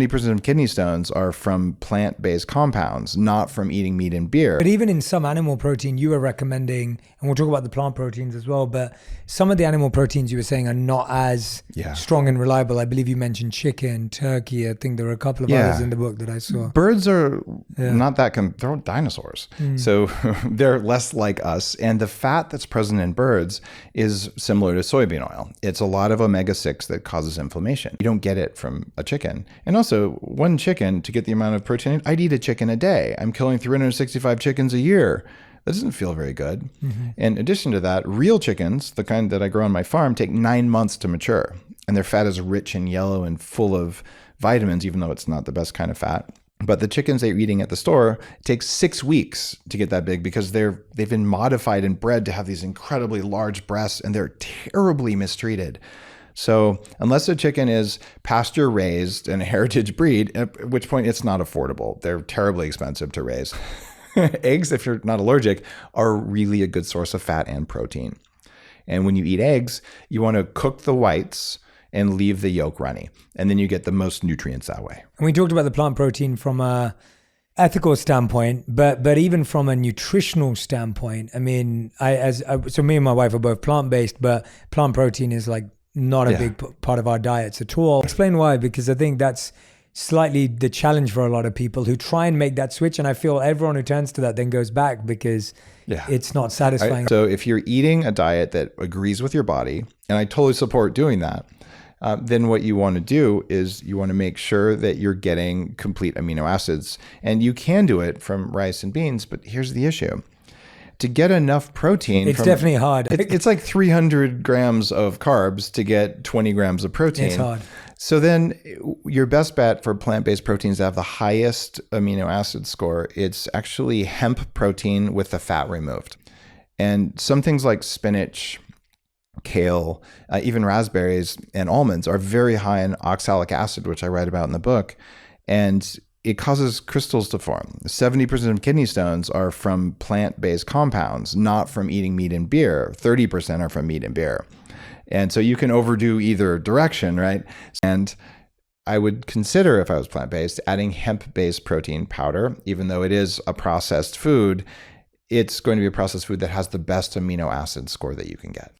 70% of kidney stones are from plant-based compounds, not from eating meat and beer. But even in some animal protein, you were recommending, and we'll talk about the plant proteins as well, but some of the animal proteins you were saying are not as strong and reliable. I believe you mentioned chicken, turkey. I think there were a couple of others in the book that I saw. Birds are not that, they're dinosaurs. So they're less like us. And the fat that's present in birds is similar to soybean oil. It's a lot of omega-6 that causes inflammation. You don't get it from a chicken. And also, one chicken, to get the amount of protein, I'd eat a chicken a day. I'm killing 365 chickens a year. That doesn't feel very good. In addition to that, real chickens, the kind that I grow on my farm, take 9 months to mature. And their fat is rich and yellow and full of vitamins, even though it's not the best kind of fat. But the chickens that you're eating at the store, it takes 6 weeks to get that big because they've been modified and bred to have these incredibly large breasts, and they're terribly mistreated. So unless a chicken is pasture raised and a heritage breed, at which point it's not affordable. They're terribly expensive to raise. Eggs, if you're not allergic, are really a good source of fat and protein. And when you eat eggs, you want to cook the whites and leave the yolk runny. And then you get the most nutrients that way. And we talked about the plant protein from a ethical standpoint, but even from a nutritional standpoint, I mean, so me and my wife are both plant-based, but plant protein is like not a big part of our diets at all. Explain why, because I think that's slightly the challenge for a lot of people who try and make that switch. And I feel everyone who turns to that then goes back because it's not satisfying. So if you're eating a diet that agrees with your body, and I totally support doing that, then what you want to do is you want to make sure that you're getting complete amino acids. And you can do it from rice and beans, but here's the issue. To get enough protein, it's definitely hard. It's like 300 grams of carbs to get 20 grams of protein. It's hard. So then your best bet for plant-based proteins to have the highest amino acid score, it's actually hemp protein with the fat removed. And some things like spinach, kale, even raspberries and almonds are very high in oxalic acid, which I write about in the book. And it causes crystals to form. 70% of kidney stones are from plant-based compounds, not from eating meat and beer. 30% are from meat and beer. And so you can overdo either direction, right? And I would consider, if I was plant-based, adding hemp-based protein powder. Even though it is a processed food, it's going to be a processed food that has the best amino acid score that you can get.